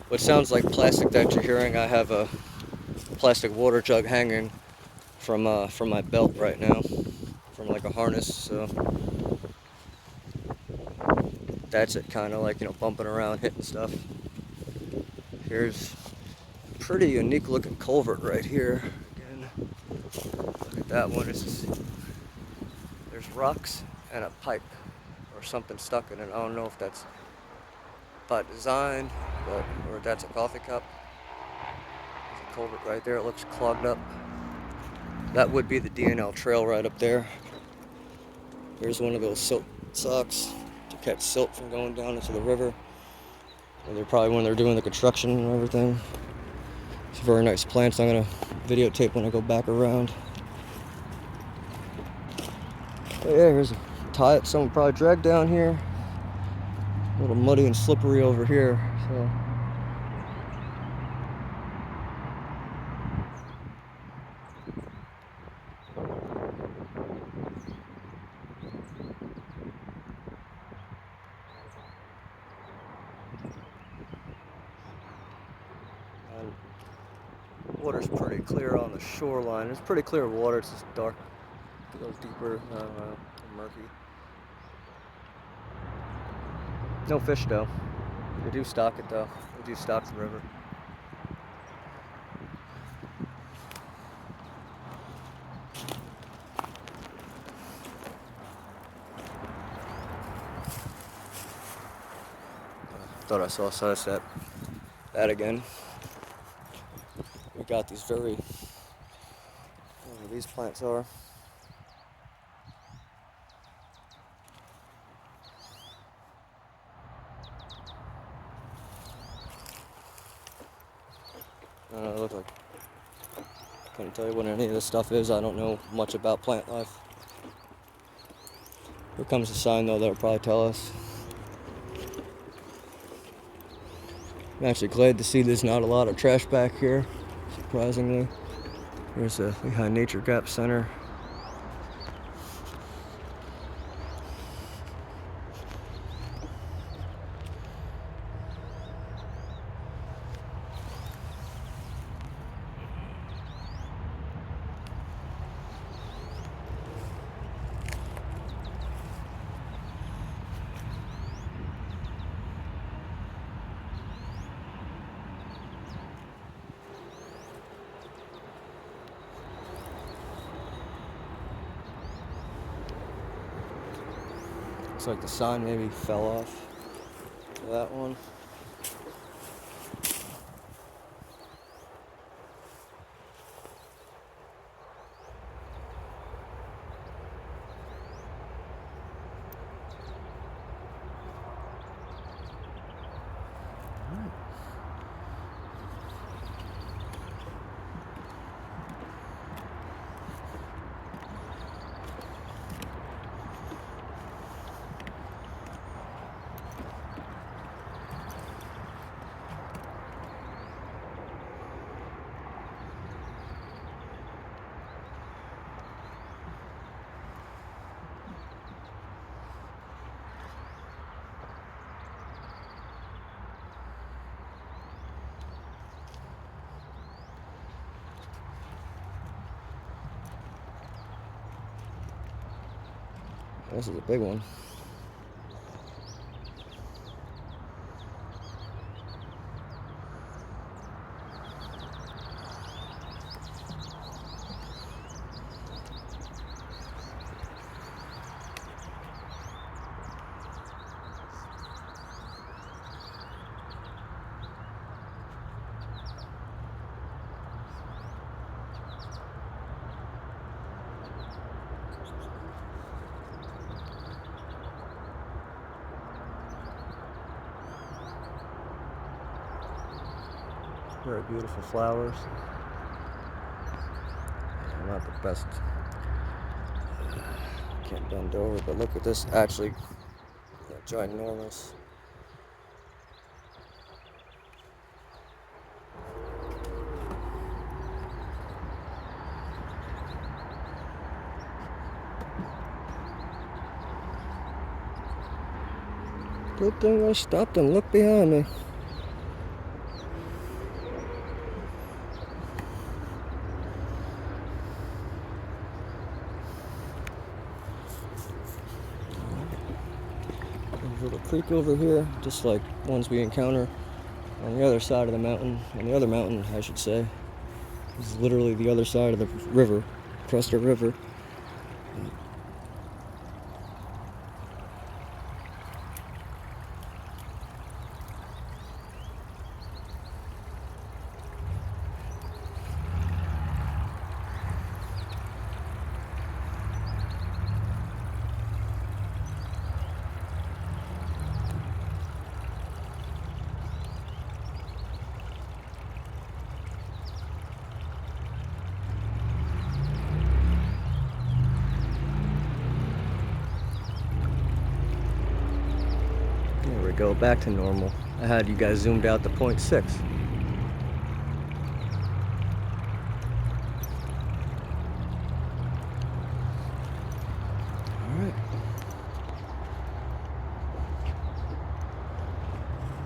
What sounds like plastic that you're hearing, I have a plastic water jug hanging from my belt right now, from like a harness. So that's it, kind of like, bumping around, hitting stuff. Here's a pretty unique looking culvert right here. Again, look at that one. There's rocks and a pipe or something stuck in it. I don't know if that's by design, or that's a coffee cup. There's a culvert right there. It looks clogged up. That would be the DNL trail right up there. Here's one of those silt socks to catch silt from going down into the river. And they're probably when they're doing the construction and everything. It's very nice plants. I'm gonna videotape when I go back around. But yeah, here's a tie that someone probably dragged down here. A little muddy and slippery over here. So. Water's pretty clear on the shoreline. It's pretty clear water. It's just dark, a little deeper, murky. No fish though. They do stock it though. They do stock the river. Thought I saw a sunset. That again. We got these I don't know what these plants are. It looked like, I couldn't tell you what any of this stuff is. I don't know much about plant life. Here comes a sign though that'll probably tell us. I'm actually glad to see there's not a lot of trash back here, surprisingly. Here's the Lehigh Nature Gap Center. Looks like the sign maybe fell off that one. This is a big one. Very beautiful flowers. Not the best. Can't bend over, but look at this. Actually, ginormous. Good thing I stopped and looked behind me. There's a little creek over here, just like ones we encounter on the other side of the mountain. On the other mountain, I should say. This is literally the other side of the river, across the river. There we go, back to normal. I had you guys zoomed out to 0.6. Alright.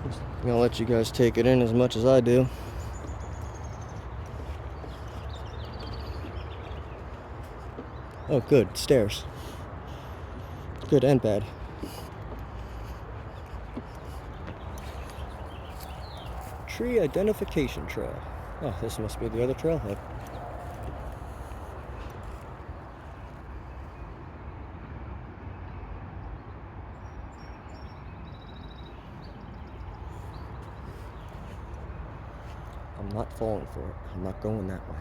I'm gonna let you guys take it in as much as I do. Oh, good. Stairs. Good and bad. Tree identification trail. Oh, this must be the other trailhead. I'm not falling for it. I'm not going that way.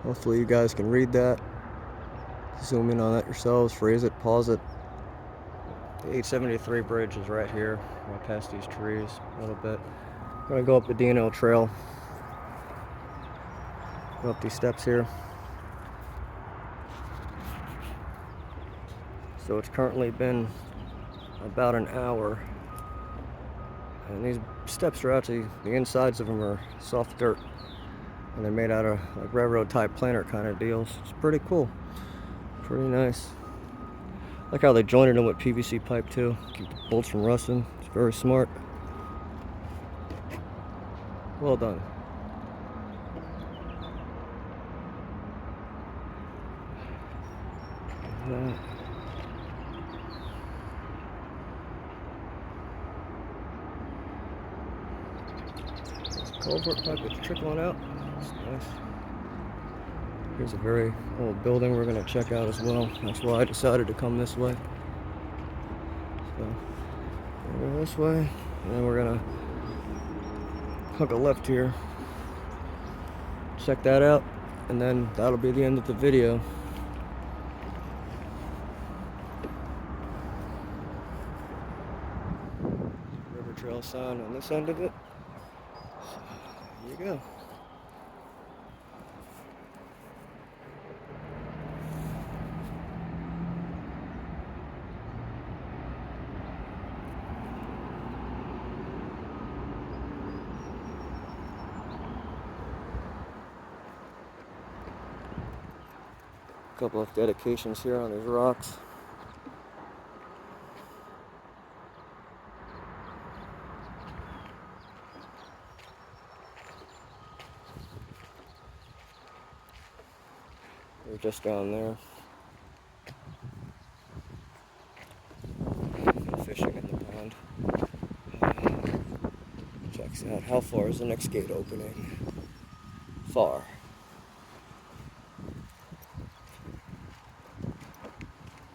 Hopefully you guys can read that. Zoom in on that yourselves, freeze it, pause it. The 873 bridge is right here. I'm gonna pass these trees a little bit. I'm gonna go up the D&L trail. Go up these steps here. So it's currently been about an hour. And these steps are actually, the insides of them are soft dirt. And they're made out of like railroad type planer kind of deals. It's pretty cool. Pretty nice. I like how they jointed them with PVC pipe too. Keep the bolts from rusting. It's very smart. Well done. Culvert pipe that's trickling out. It's nice. Here's a very old building we're going to check out as well. That's why I decided to come this way. So, we'll go this way, and then we're going to hook a left here. Check that out, and then that'll be the end of the video. River trail sign on this end of it. So, here you go. Couple of dedications here on these rocks. They're just down there. Fishing in the pond. Checks out how far is the next gate opening. Far.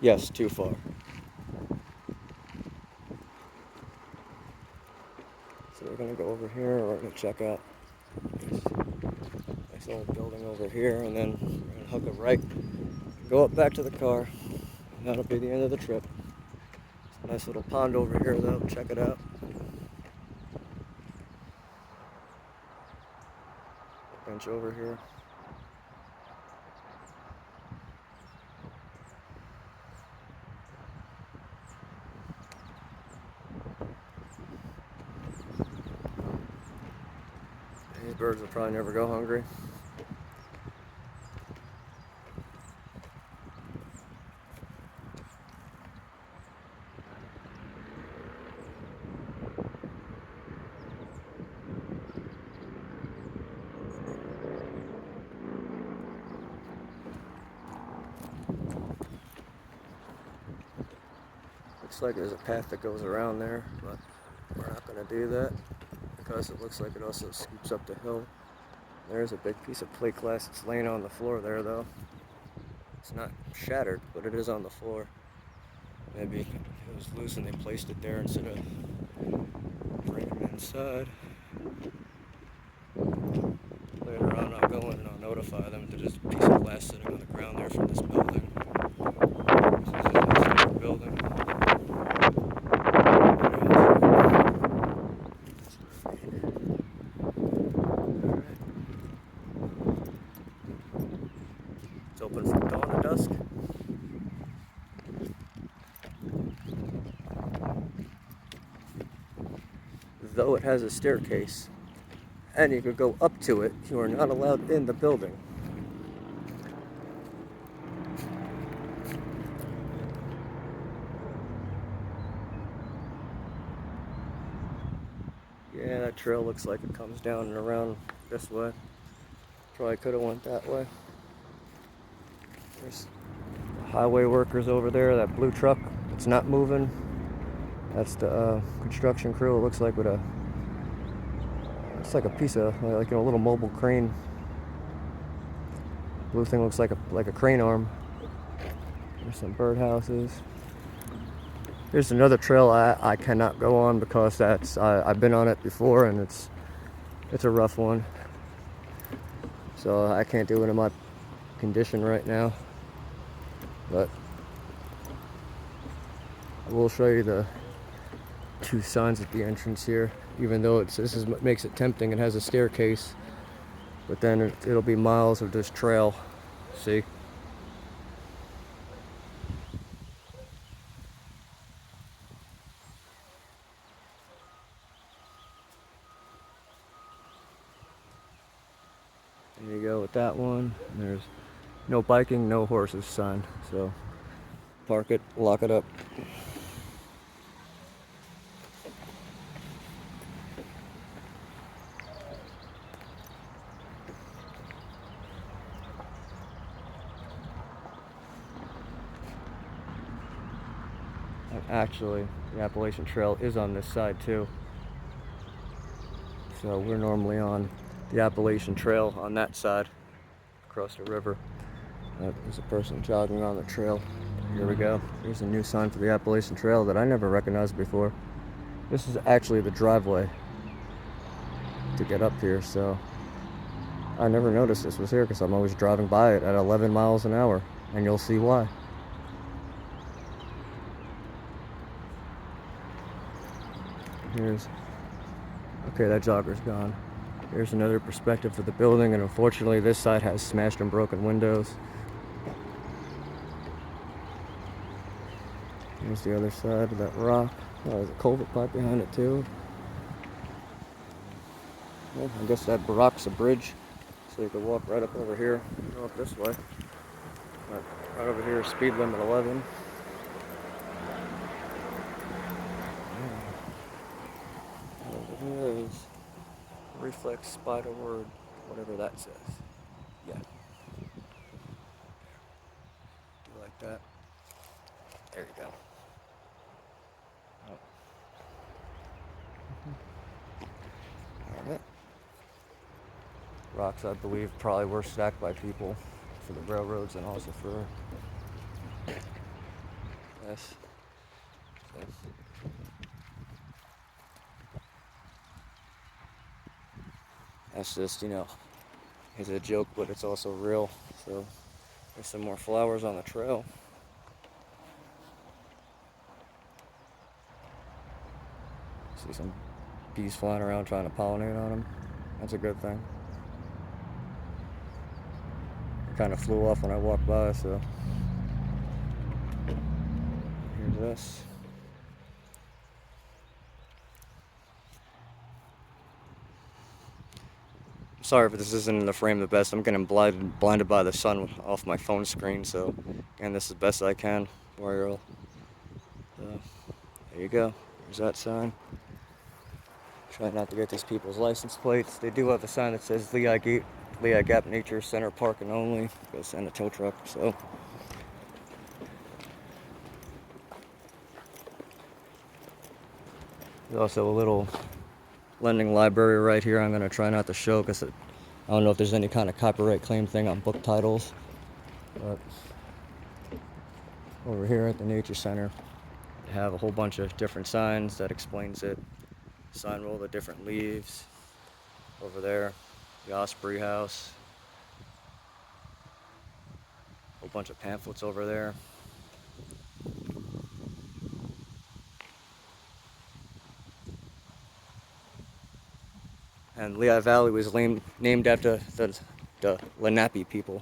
Yes, too far. So we're gonna go over here, and we're gonna check out this nice old building over here, and then we're gonna hook a right Go up back to the car. That'll be the end of the trip. Nice little pond over here though, check it out. Bench over here. These birds will probably never go hungry. Looks like there's a path that goes around there, but we're not going to do that because it looks like it also scoops up the hill. There's a big piece of plate glass that's laying on the floor there though. It's not shattered, but it is on the floor. Maybe it was loose and they placed it there instead of bringing it inside. Later on I'll go in and I'll notify them that there's a piece of glass sitting on the ground there from this building. This is a building. It's open from dawn to dusk. Though it has a staircase and you could go up to it, you are not allowed in the building. Yeah, that trail looks like it comes down and around this way. Probably could have went that way. There's highway workers over there, that blue truck, it's not moving. That's the construction crew. It looks like with it's like a piece of, like a little mobile crane. Blue thing looks like a crane arm. There's some birdhouses. Here's another trail I cannot go on because I've been on it before and it's a rough one. So I can't do it in my condition right now. But I will show you the two signs at the entrance here, even though this is what makes it tempting. It has a staircase, but then it'll be miles of this trail. See? There you go with that one. There's no biking, no horses sign. So park it, lock it up. And actually, the Appalachian Trail is on this side too. So we're normally on the Appalachian Trail on that side, across the river. There's a person jogging on the trail. Here we go. Here's a new sign for the Appalachian Trail that I never recognized before. This is actually the driveway to get up here, so I never noticed this was here because I'm always driving by it at 11 miles an hour, and you'll see why. Okay, that jogger's gone. Here's another perspective of the building, and unfortunately this side has smashed and broken windows. Here's the other side of that rock. Oh, there's a culvert pipe behind it too. Well, I guess that rock's a bridge, so you can walk right up over here, go up this way. Right over here, speed limit 11. Over here is reflex spider word, whatever that says. Yeah. You like that? There you go. Oh. Alright. Rocks, I believe, probably were stacked by people for the railroads and also for this. That's just, it's a joke, but it's also real. So There's some more flowers on the trail. See some bees flying around trying to pollinate on them. That's a good thing. It kind of flew off when I walked by, so here's this. Sorry if this isn't in the frame the best. I'm getting blinded by the sun off my phone screen, so again, this is the best I can. So, there you go. There's that sign. Try not to get these people's license plates. They do have a sign that says Lehigh Gap Nature Center parking only. Goes in a tow truck, so. There's also a little lending library right here. I'm going to try not to show because I don't know if there's any kind of copyright claim thing on book titles. But over here at the Nature Center, they have a whole bunch of different signs that explains it. Sign with all the different leaves. Over there, the Osprey House. A whole bunch of pamphlets over there. And Lehigh Valley was named after the Lenape people.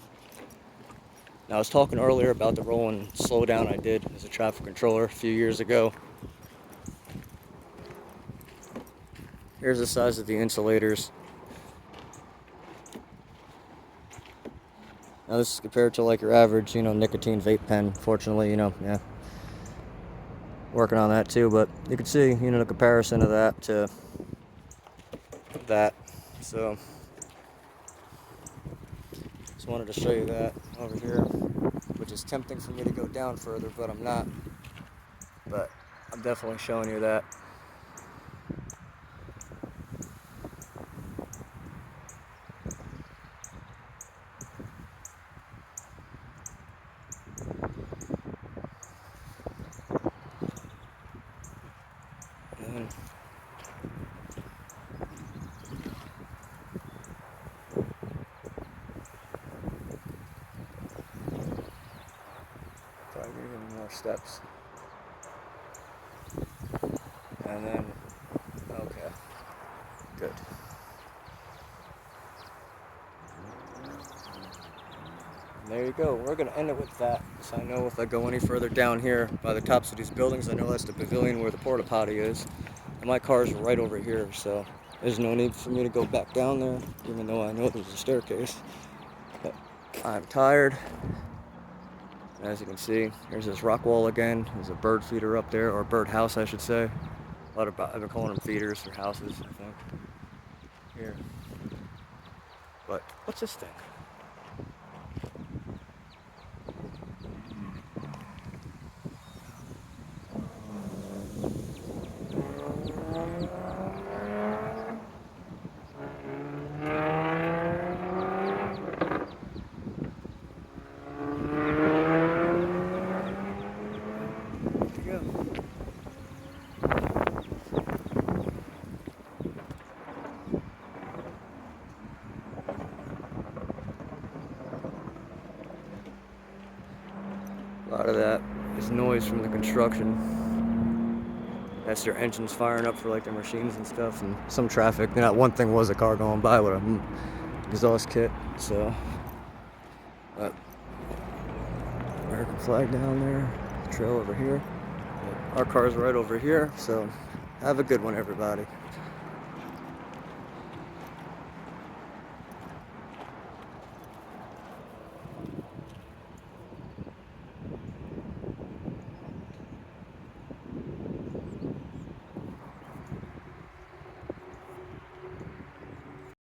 Now, I was talking earlier about the roll and slow down I did as a traffic controller a few years ago. Here's the size of the insulators. Now, this is compared to like your average, nicotine vape pen. Fortunately, yeah, working on that too. But you can see, the comparison of that to that. So, just wanted to show you that over here, which is tempting for me to go down further, but I'm not. But I'm definitely showing you that. And probably even more steps. And then, okay, good. And there you go. We're going to end it with that. So I know if I go any further down here by the tops of these buildings, I know that's the pavilion where the porta potty is. And my car's right over here, so there's no need for me to go back down there, even though I know there's a staircase. But I'm tired. And as you can see, here's this rock wall again. There's a bird feeder up there, or bird house, I should say. I've been calling them feeders for houses, I think. Here. But what's this thing? A lot of that is noise from the construction. That's their engines firing up for like their machines and stuff, and some traffic. That one thing was a car going by with an exhaust kit. So, but American flag down there, trail over here. Our car's right over here. So, have a good one, everybody.